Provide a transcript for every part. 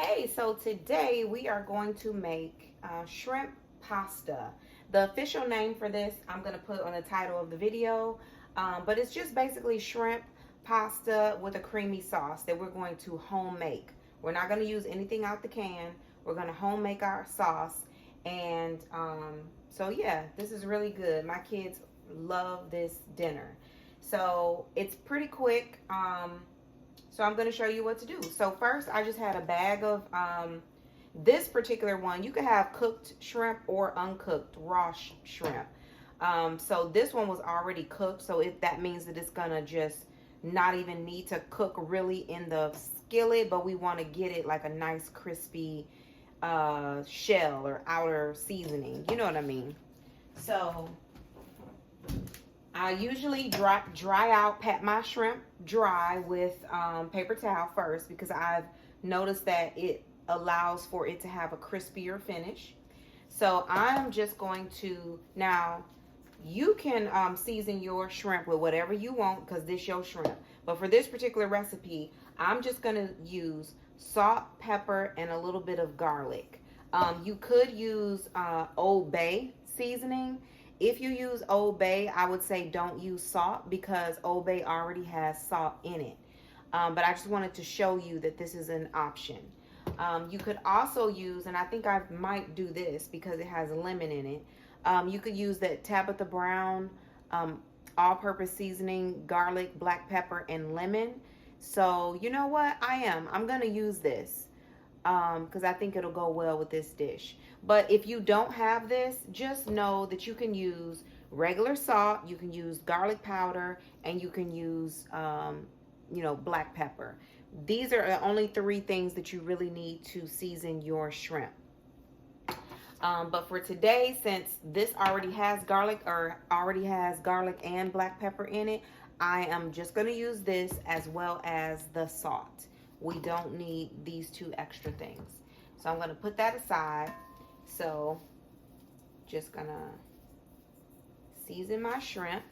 Hey, so today we are going to make shrimp pasta. The official name for this I'm going to put on the title of the video, but it's just basically shrimp pasta with a creamy sauce that we're going to home make. We're not going to use anything out the can. We're going to home make our sauce, and so yeah, this is really good. My kids love this dinner. So it's pretty quick. So I'm going to show you what to do. So first, I just had a bag of this particular one. You could have cooked shrimp or uncooked raw shrimp. So this one was already cooked. So that means that it's going to just not even need to cook really in the skillet. But we want to get it like a nice crispy shell or outer seasoning. You know what I mean? So I usually pat my shrimp dry with paper towel first because I've noticed that it allows for it to have a crispier finish. So I'm just going to, now you can season your shrimp with whatever you want because this is your shrimp. But for this particular recipe, I'm just going to use salt, pepper, and a little bit of garlic. You could use Old Bay seasoning. If you use Old Bay, I would say don't use salt because Old Bay already has salt in it. But I just wanted to show you that this is an option. You could also use, and I think I might do this because it has lemon in it. You could use that Tabitha Brown all-purpose seasoning, garlic, black pepper, and lemon. So you know what? I'm going to use this because I think it'll go well with this dish. But if you don't have this, just know that you can use regular salt, you can use garlic powder, and you can use, black pepper. These are the only three things that you really need to season your shrimp. But for today, since this already has garlic and black pepper in it, I am just going to use this as well as the salt. We don't need these two extra things. So I'm going to put that aside. So just going to season my shrimp.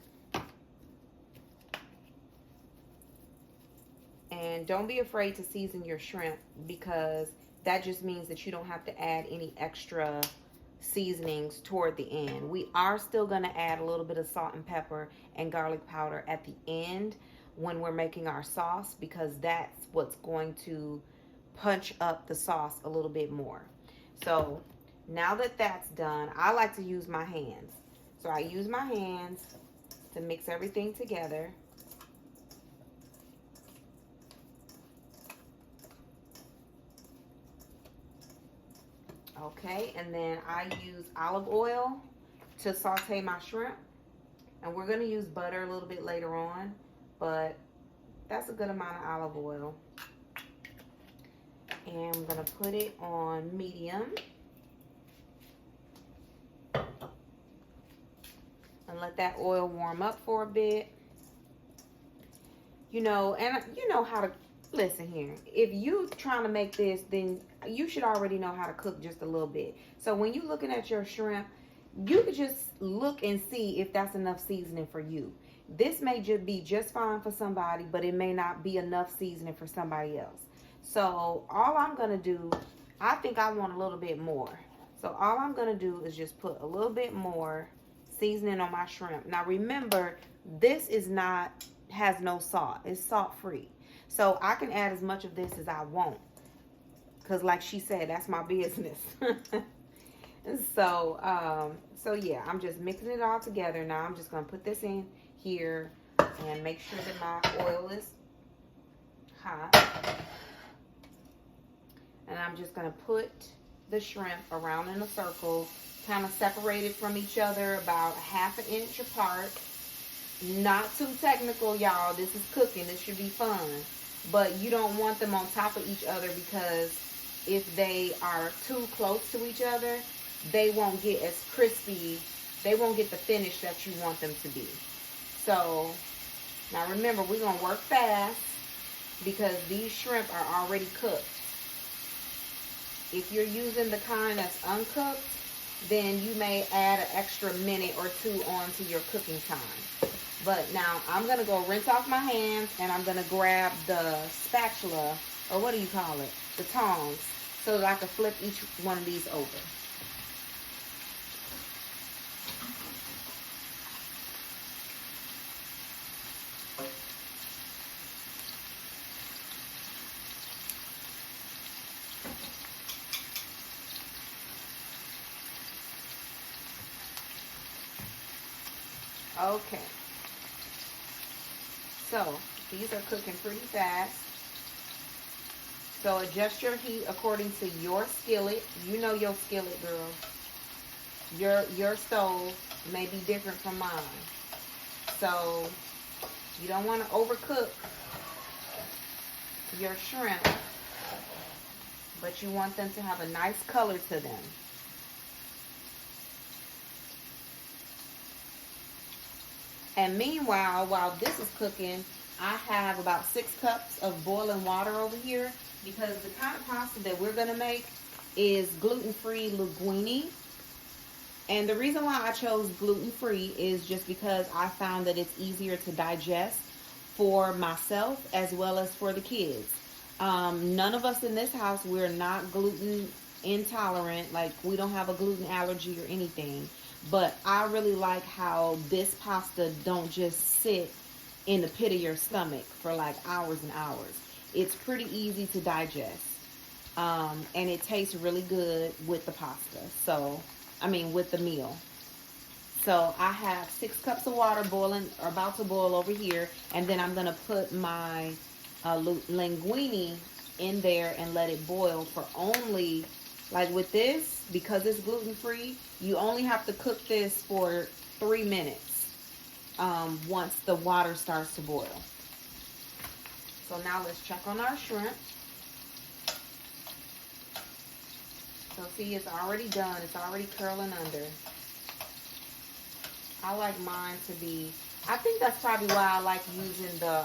And don't be afraid to season your shrimp because that just means that you don't have to add any extra seasonings toward the end. We are still going to add a little bit of salt and pepper and garlic powder at the end when we're making our sauce because that's what's going to punch up the sauce a little bit more. So now that that's done, I like to use my hands. So I use my hands to mix everything together. Okay, and then I use olive oil to saute my shrimp. And we're going to use butter a little bit later on, but that's a good amount of olive oil. And I'm going to put it on medium. And let that oil warm up for a bit. And you know how to, listen here. If you're trying to make this, then you should already know how to cook just a little bit. So when you're looking at your shrimp, you could just look and see if that's enough seasoning for you. This may just be just fine for somebody, but it may not be enough seasoning for somebody else. So all I'm going to do, I think I want a little bit more. So all I'm going to do is just put a little bit more seasoning on my shrimp. Now remember, this has no salt. It's salt free. So I can add as much of this as I want. Because like she said, that's my business. So yeah, I'm just mixing it all together. Now I'm just going to put this in here and make sure that my oil is hot. And I'm just going to put the shrimp around in a circle, kind of separated from each other about a ½ inch apart. Not too technical, y'all. This is cooking. This should be fun. But you don't want them on top of each other because if they are too close to each other, they won't get as crispy. They won't get the finish that you want them to be. So now remember, we're going to work fast because these shrimp are already cooked. If you're using the kind that's uncooked, then you may add an extra minute or two onto your cooking time. But now I'm going to go rinse off my hands and I'm going to grab the spatula or what do you call it? The tongs, so that I can flip each one of these over. Okay, so these are cooking pretty fast. So adjust your heat according to your skillet. You know your skillet, girl. Your stove may be different from mine. So you don't want to overcook your shrimp, but you want them to have a nice color to them. And meanwhile, while this is cooking, I have about 6 cups of boiling water over here, because the kind of pasta that we're going to make is gluten-free linguine. And the reason why I chose gluten-free is just because I found that it's easier to digest for myself as well as for the kids. None of us in this house, we're not gluten intolerant. Like, we don't have a gluten allergy or anything. But I really like how this pasta don't just sit in the pit of your stomach for like hours and hours. It's pretty easy to digest. And it tastes really good with the pasta. So, I mean, with the meal. So I have 6 cups of water boiling, or about to boil over here. And then I'm going to put my linguine in there and let it boil for only, like with this, because it's gluten-free, you only have to cook this for 3 minutes once the water starts to boil. So now let's check on our shrimp. So see, it's already done. It's already curling under. I like mine to be, I think that's probably why I like using the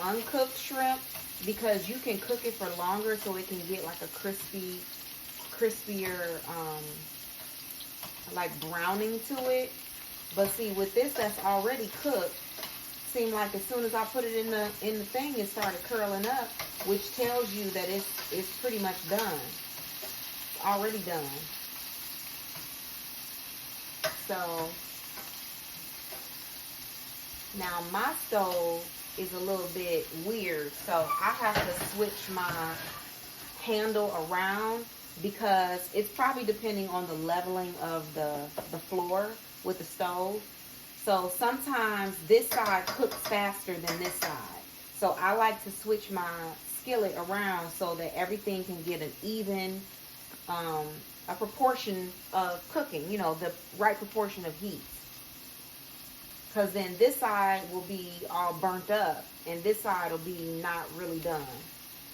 uncooked shrimp, because you can cook it for longer so it can get like a crispier, like browning to it. But see, with this that's already cooked, seemed like as soon as I put it in the thing, it started curling up, which tells you that it's pretty much done. It's already done. So now my stove is a little bit weird, so I have to switch my handle around, because it's probably depending on the leveling of the floor with the stove. So sometimes this side cooks faster than this side. So I like to switch my skillet around so that everything can get an even, a proportion of cooking, you know, the right proportion of heat. Because then this side will be all burnt up and this side will be not really done.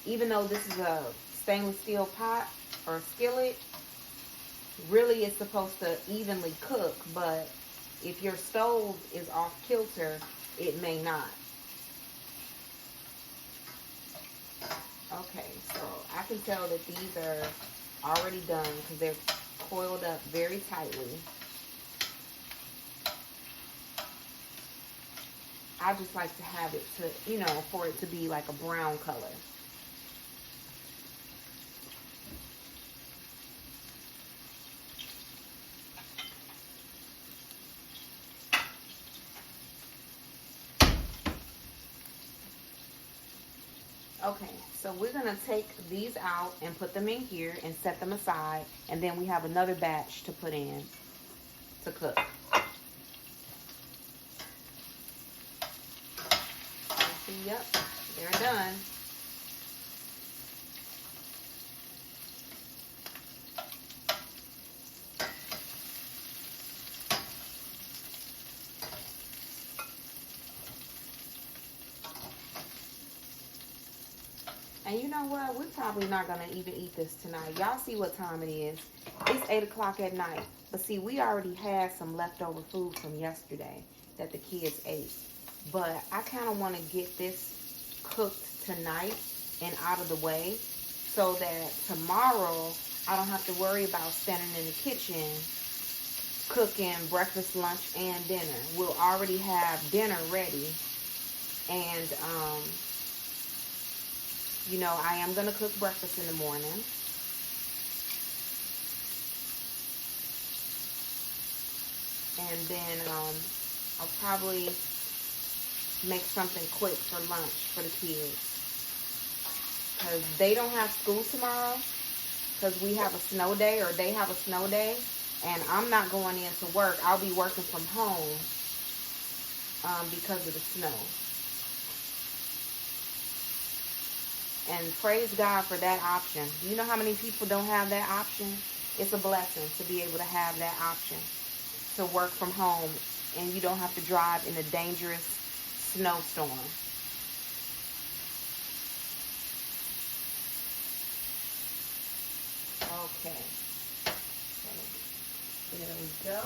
Even though this is a stainless steel pot or skillet, really it's supposed to evenly cook, but if your stove is off kilter, it may not. Okay, so I can tell that these are already done because they're coiled up very tightly. I just like to have it to, you know, for it to be like a brown color. Okay, so we're going to take these out and put them in here and set them aside. And then we have another batch to put in to cook. See, yep, they're done. And you know what? We're probably not going to even eat this tonight. Y'all see what time it is. It's 8 o'clock at night. But see, we already had some leftover food from yesterday that the kids ate. But I kind of want to get this cooked tonight and out of the way so that tomorrow I don't have to worry about standing in the kitchen cooking breakfast, lunch, and dinner. We'll already have dinner ready. And You know, I am going to cook breakfast in the morning. And then I'll probably make something quick for lunch for the kids. Because they don't have school tomorrow. Because we have a snow day, or they have a snow day. And I'm not going in to work. I'll be working from home because of the snow. And praise God for that option. You know how many people don't have that option? It's a blessing to be able to have that option. To work from home and you don't have to drive in a dangerous snowstorm. Okay. So, there we go.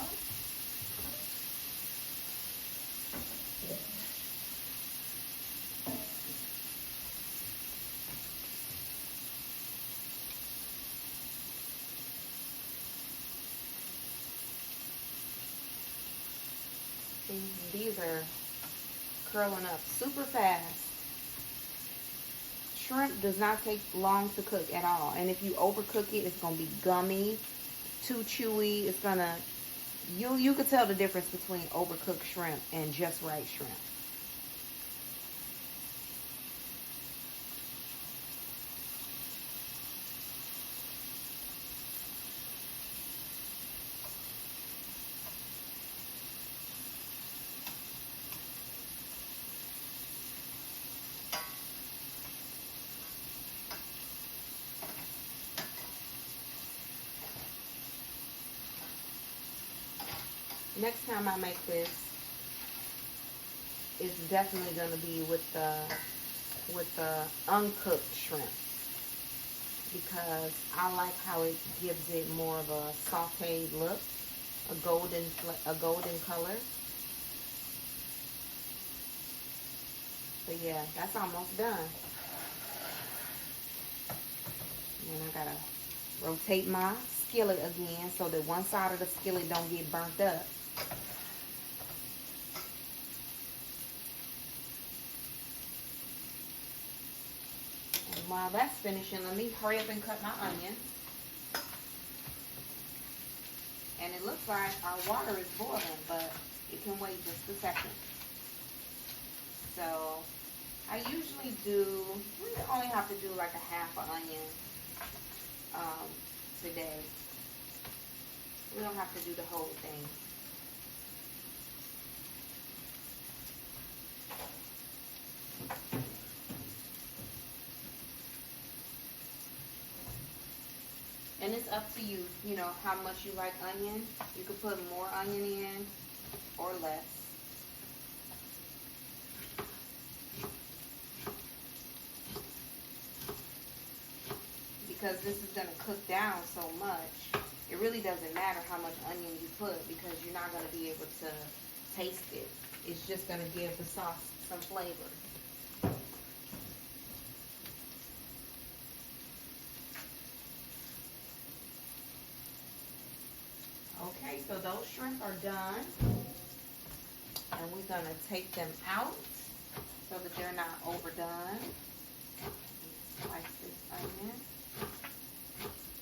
These are curling up super fast. Shrimp does not take long to cook at all. And if you overcook it, it's going to be gummy, too chewy. It's going to, you could tell the difference between overcooked shrimp and just right shrimp. Next time I make this, it's definitely going to be with the uncooked shrimp, because I like how it gives it more of a sauteed look, a golden color. So yeah, that's almost done. And I gotta rotate my skillet again so that one side of the skillet don't get burnt up. And while that's finishing, let me hurry up and cut my onion. And it looks like our water is boiling, but it can wait just a second. So I usually we only have to do like a half an onion today. We don't have to do the whole thing. And it's up to you, you know, how much you like onion. You could put more onion in or less. Because this is going to cook down so much, it really doesn't matter how much onion you put, because you're not going to be able to taste it. It's just going to give the sauce some flavor. Okay, so those shrimp are done. And we're going to take them out so that they're not overdone. Slice this onion.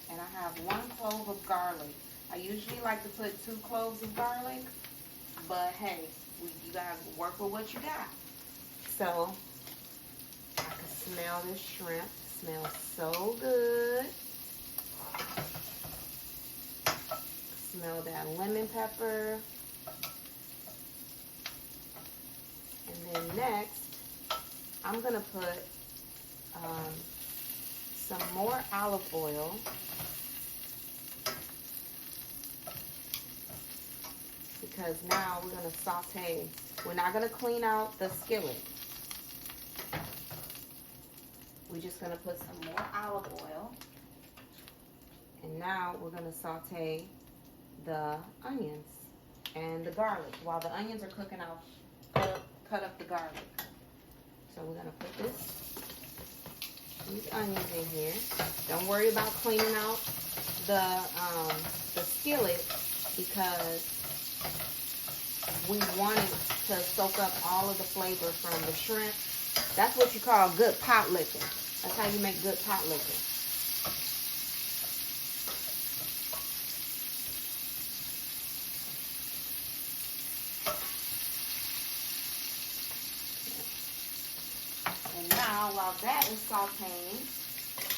And I have 1 clove of garlic. I usually like to put 2 cloves of garlic, but hey, you gotta work with what you got. So I can smell this shrimp. It smells so good. Smell that lemon pepper. And then next, I'm gonna put some more olive oil. Because now we're going to saute. We're not going to clean out the skillet. We're just going to put some more olive oil. And now we're going to saute the onions and the garlic. While the onions are cooking, I'll cut up the garlic. So we're going to put these onions in here. Don't worry about cleaning out the skillet, because we want it to soak up all of the flavor from the shrimp. That's what you call good pot licking. That's how you make good pot liquor. And now, while that is sauteing,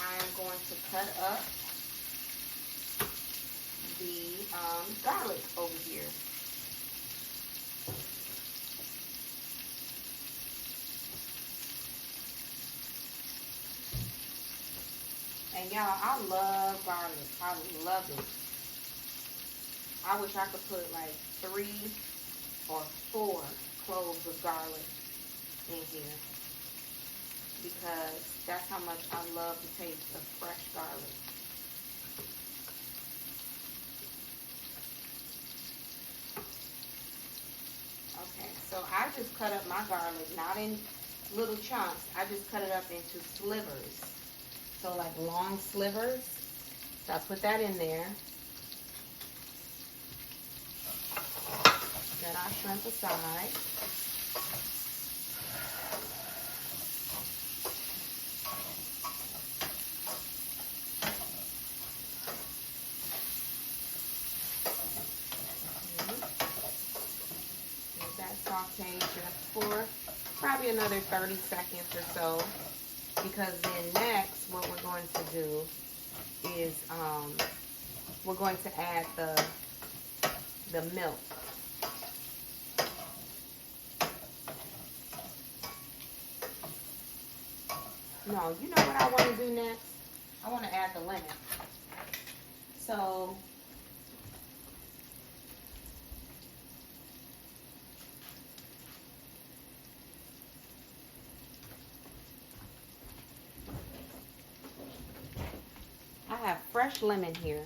I am going to cut up the garlic over here. And y'all, I love garlic. I love it. I wish I could put like 3 or 4 cloves of garlic in here, because that's how much I love the taste of fresh garlic. Okay, so I just cut up my garlic, not in little chunks. I just cut it up into slivers. So like long slivers. So I put that in there. Set our shrimp aside. Let that saute just for probably another 30 seconds or so. Because then next, what we're going to do is we're going to add the milk. No, you know what I want to do next? I want to add the lemon. So I have fresh lemon here.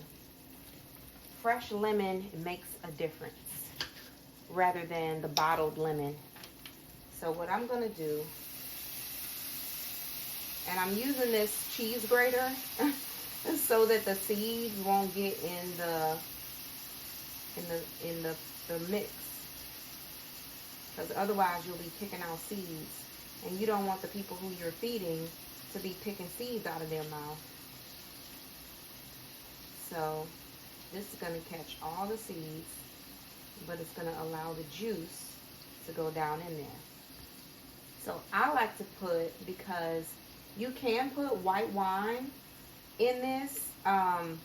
Fresh lemon makes a difference rather than the bottled lemon. So what I'm going to do, and I'm using this cheese grater so that the seeds won't get in the mix, because otherwise you'll be picking out seeds, and you don't want the people who you're feeding to be picking seeds out of their mouth. So this is going to catch all the seeds, but it's going to allow the juice to go down in there. So I like to put, because you can put white wine in this, and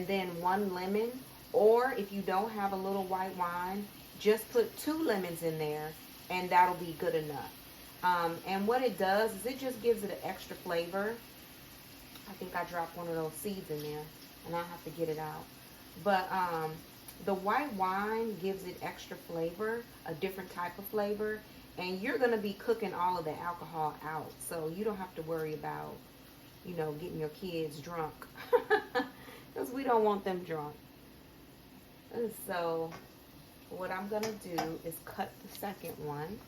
then 1 lemon, or if you don't have a little white wine, just put 2 lemons in there, and that'll be good enough. And what it does is it just gives it an extra flavor. I think I dropped one of those seeds in there, and I'll have to get it out. But the white wine gives it extra flavor, a different type of flavor, and you're going to be cooking all of the alcohol out, so you don't have to worry about, you know, getting your kids drunk, because we don't want them drunk. And so what I'm going to do is cut the second one.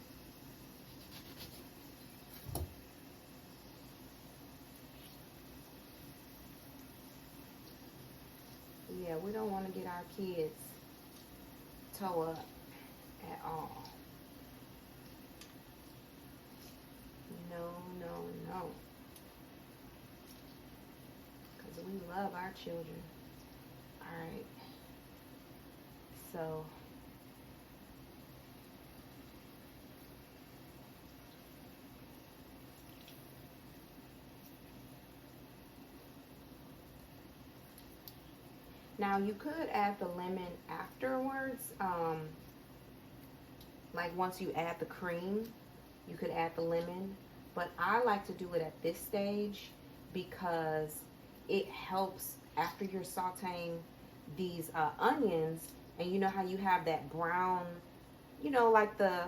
Yeah, we don't want to get our kids toe up at all. No, no, no. Because we love our children. Alright. So now you could add the lemon afterwards. Like once you add the cream, you could add the lemon. But I like to do it at this stage because it helps after you're sauteing these onions, and you know how you have that brown, you know, like the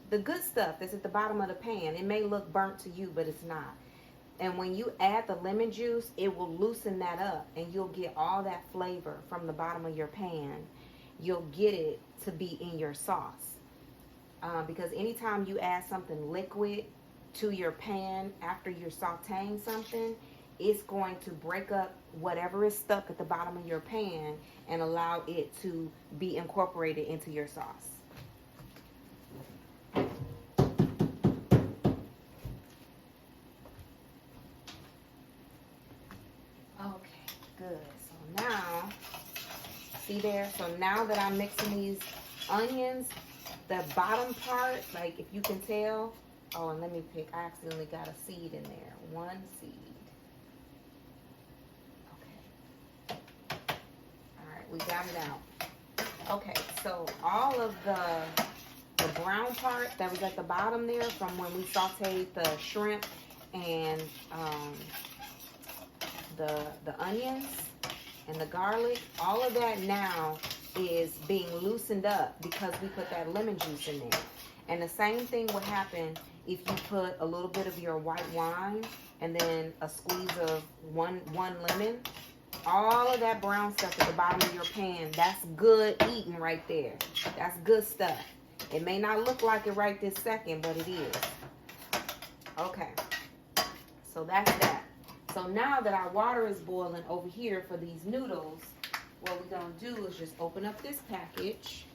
good stuff that's at the bottom of the pan. It may look burnt to you, but it's not. And when you add the lemon juice, it will loosen that up, and you'll get all that flavor from the bottom of your pan. You'll get it to be in your sauce. Because anytime you add something liquid to your pan after you're sauteing something, it's going to break up whatever is stuck at the bottom of your pan and allow it to be incorporated into your sauce. good. So now, see there? So now that I'm mixing these onions, the bottom part, like if you can tell, oh, and let me pick, I accidentally got a seed in there. One seed. Okay. All right, we got it out. Okay, so all of the brown part that was at the bottom there from when we sauteed the shrimp and the onions and the garlic, all of that now is being loosened up because we put that lemon juice in there. And the same thing would happen if you put a little bit of your white wine and then a squeeze of one lemon. All of that brown stuff at the bottom of your pan, that's good eating right there. That's good stuff. It may not look like it right this second, but it is. Okay, so that's that. So now that our water is boiling over here for these noodles, what we're going to do is just open up this package.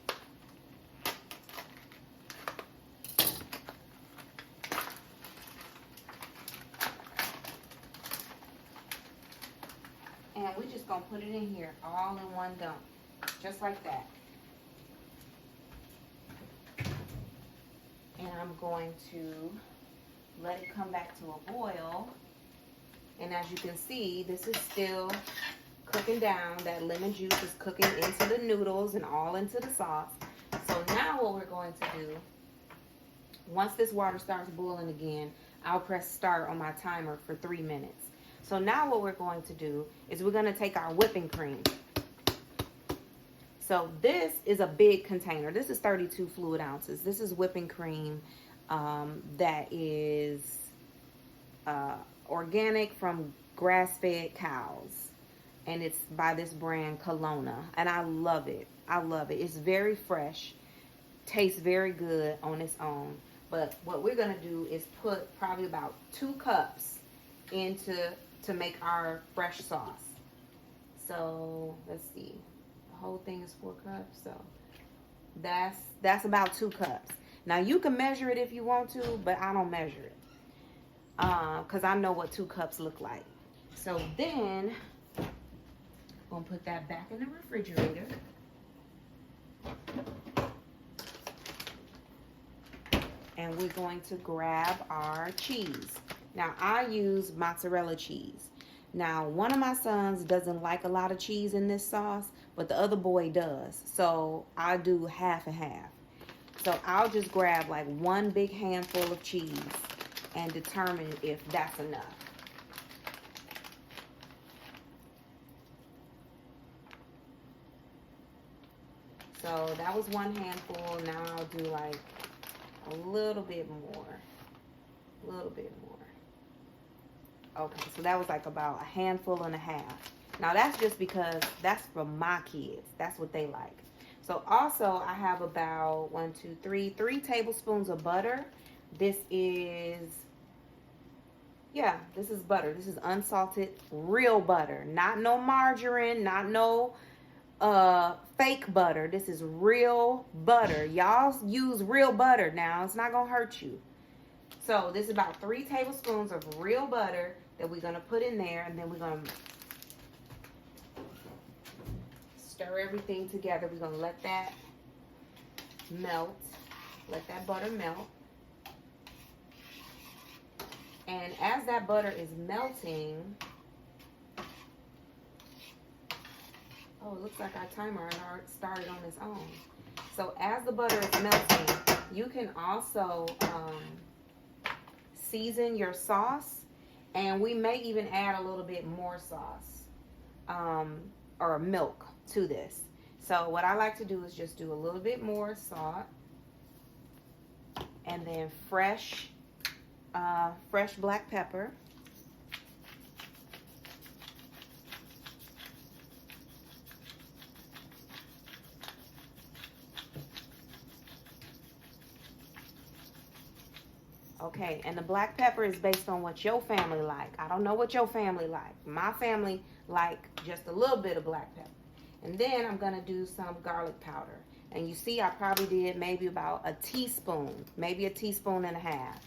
And we're just going to put it in here all in one dump, just like that. And I'm going to let it come back to a boil. And as you can see, this is still cooking down. That lemon juice is cooking into the noodles and all into the sauce. So now what we're going to do, once this water starts boiling again, I'll press start on my timer for 3 minutes. So now what we're going to do is we're going to take our whipping cream. So this is a big container. This is 32 fluid ounces. This is whipping cream that is organic from grass-fed cows. And it's by this brand Kelowna. And I love it. I love it. It's very fresh. Tastes very good on its own. But what we're going to do is put probably about 2 cups to make our fresh sauce. So let's see. The whole thing is 4 cups. So that's about 2 cups. Now you can measure it if you want to, but I don't measure it. Because I know what 2 cups look like. So then I'm going to put that back in the refrigerator. And we're going to grab our cheese. Now I use mozzarella cheese. Now one of my sons doesn't like a lot of cheese in this sauce, but the other boy does. So I do half and half. So I'll just grab like 1 big handful of cheese and determine if that's enough. So that was 1 handful. Now I'll do like a little bit more. A little bit more. Okay, so that was like about 1.5 handfuls. Now that's just because that's for my kids. That's what they like. So also I have about 3 tablespoons of butter. This is butter. This is unsalted real butter. Not no margarine, not no fake butter. This is real butter. Y'all use real butter now. It's not gonna hurt you. So this is about 3 tablespoons of real butter that we're gonna put in there, and then we're gonna stir everything together. We're gonna let that melt. Let that butter melt. And as that butter is melting, oh, it looks like our timer already started on its own. So as the butter is melting, you can also season your sauce, and we may even add a little bit more sauce or milk to this. So what I like to do is just do a little bit more salt, and then fresh black pepper. Okay, and the black pepper is based on what your family like. I don't know what your family like. My family like just a little bit of black pepper. And then I'm going to do some garlic powder. And you see I probably did maybe about a teaspoon, maybe a teaspoon and a half.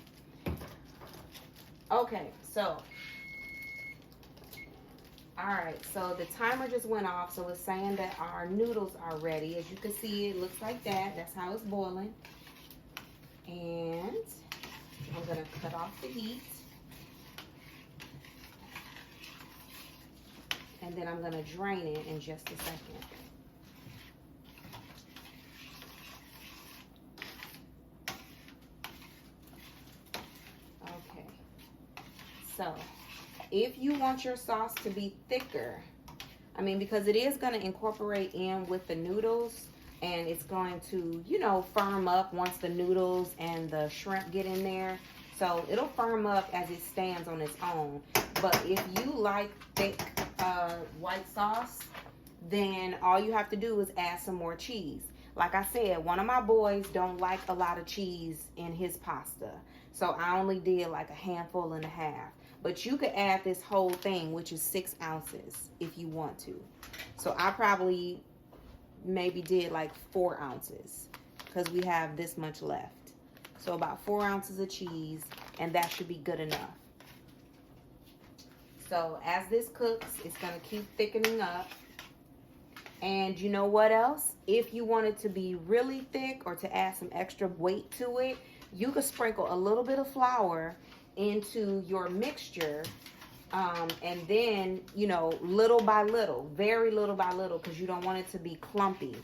Okay, so All right, so the timer just went off, so it's saying that our noodles are ready. As you can see, it looks like that. That's how it's boiling. And I'm gonna cut off the heat. And then I'm gonna drain it in just a second. Okay, so if you want your sauce to be thicker, I mean, because it is going to incorporate in with the noodles, and it's going to, you know, firm up once the noodles and the shrimp get in there. So it'll firm up as it stands on its own. But if you like thick white sauce, then all you have to do is add some more cheese. Like I said, one of my boys don't like a lot of cheese in his pasta. So I only did like a handful and a half. But you could add this whole thing, which is 6 ounces, if you want to. So I probably maybe did like 4 ounces because we have this much left. So about 4 ounces of cheese, and that should be good enough. So as this cooks, it's going to keep thickening up. And you know what else? If you want it to be really thick or to add some extra weight to it, you could sprinkle a little bit of flour into your mixture, and then, you know, little by little, very little by little, because you don't want it to be clumpy.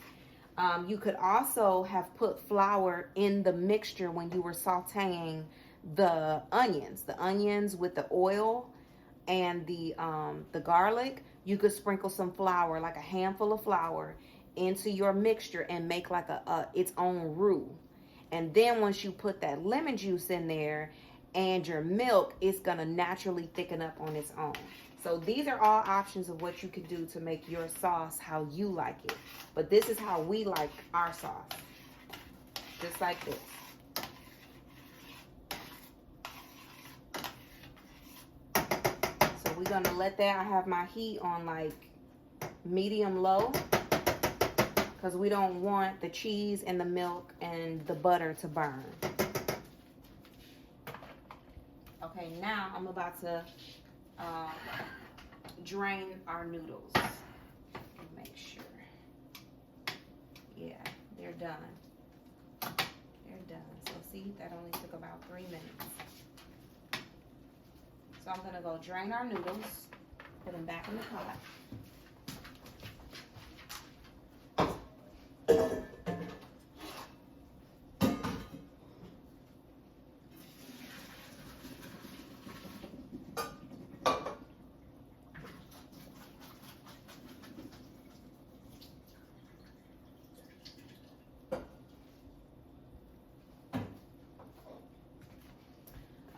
You could also have put flour in the mixture when you were sauteing the onions with the oil and the garlic. You could sprinkle some flour, like a handful of flour, into your mixture and make like its own roux. And then once you put that lemon juice in there and your milk, it's gonna naturally thicken up on its own. So these are all options of what you can do to make your sauce how you like it. But this is how we like our sauce. Just like this. So we're gonna let that, I have my heat on like medium low, because we don't want the cheese and the milk and the butter to burn. Okay, now I'm about to drain our noodles. Make sure. Yeah, they're done. They're done. So see, that only took about 3 minutes. So I'm gonna go drain our noodles, put them back in the pot.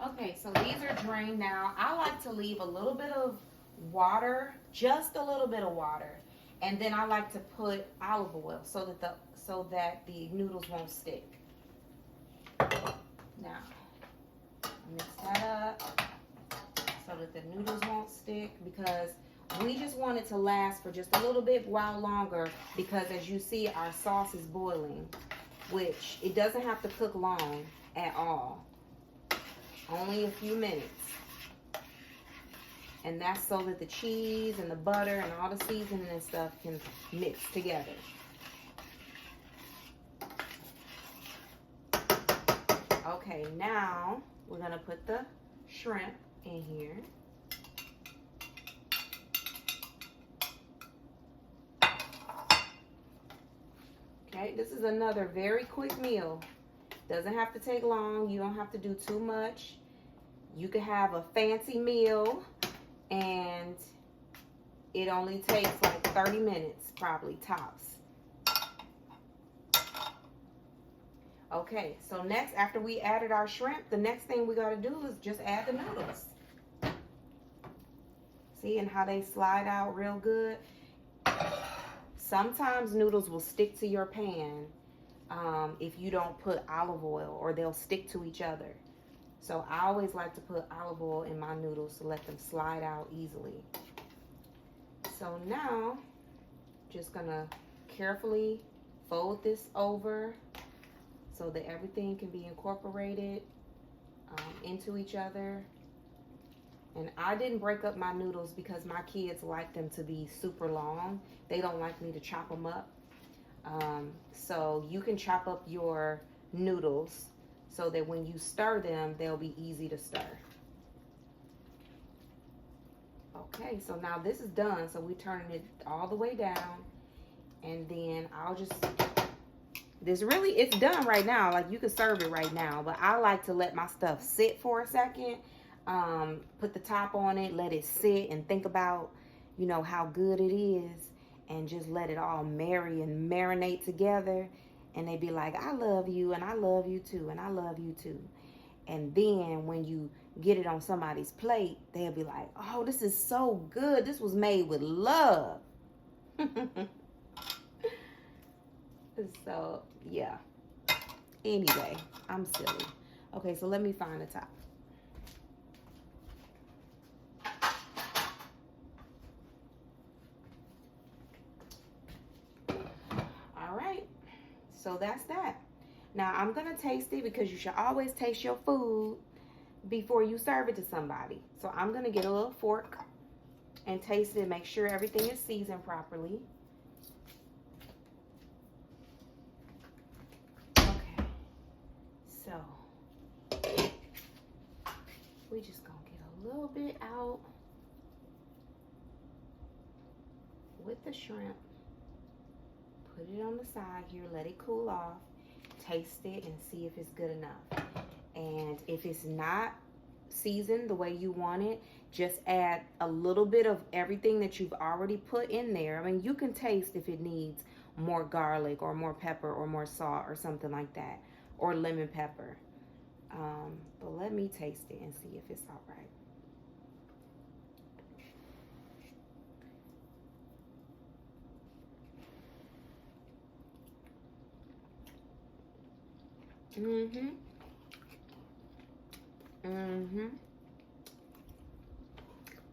Okay, so these are drained now. I like to leave a little bit of water, just a little bit of water, and then I like to put olive oil so that the noodles won't stick. Now, mix that up so that the noodles won't stick, because we just want it to last for just a little bit while longer, because as you see, our sauce is boiling, which it doesn't have to cook long at all. Only a few minutes. And that's so that the cheese and the butter and all the seasoning and stuff can mix together. Okay, now we're gonna put the shrimp in here. Okay, this is another very quick meal. Doesn't have to take long. You don't have to do too much. You could have a fancy meal and it only takes like 30 minutes, probably tops. Okay, so next, after we added our shrimp, the next thing we gotta do is just add the noodles. See, and how they slide out real good. Sometimes noodles will stick to your pan if you don't put olive oil, or they'll stick to each other. So I always like to put olive oil in my noodles to let them slide out easily. So now, just gonna carefully fold this over so that everything can be incorporated into each other. And I didn't break up my noodles because my kids like them to be super long. They don't like me to chop them up. So you can chop up your noodles so that when you stir them, they'll be easy to stir. Okay, so now this is done. So we're turning it all the way down. And then I'll just, it's done right now. Like, you can serve it right now. But I like to let my stuff sit for a second. Put the top on it, let it sit, and think about, you know, how good it is. And just let it all marry and marinate together. And they be like, I love you, and I love you too, and I love you too. And then when you get it on somebody's plate, they'll be like, oh, this is so good. This was made with love. So, yeah. Anyway, I'm silly. Okay, so let me find the top. All right. So that's that. Now, I'm going to taste it because you should always taste your food before you serve it to somebody. So I'm going to get a little fork and taste it, make sure everything is seasoned properly. Okay. So we just going to get a little bit out with the shrimp. Put it on the side here, let it cool off. Taste it and see if it's good enough. And if it's not seasoned the way you want it, just add a little bit of everything that you've already put in there. I mean, you can taste if it needs more garlic or more pepper or more salt or something like that, or lemon pepper. But let me taste it and see if it's all right.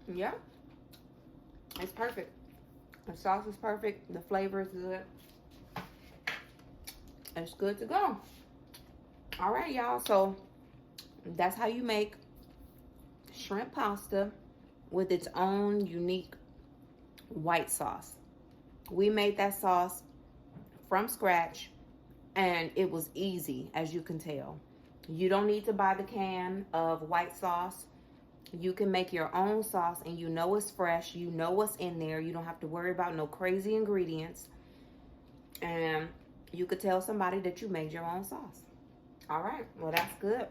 Yeah, it's perfect. The sauce is perfect. The flavor is good. It's good to go. All right, y'all. So that's how you make shrimp pasta with its own unique white sauce. We made that sauce from scratch, and it was easy, as you can tell. You don't need to buy the can of white sauce. You can make your own sauce, and you know it's fresh. You know what's in there. You don't have to worry about no crazy ingredients. And you could tell somebody that you made your own sauce. All right, well, that's good.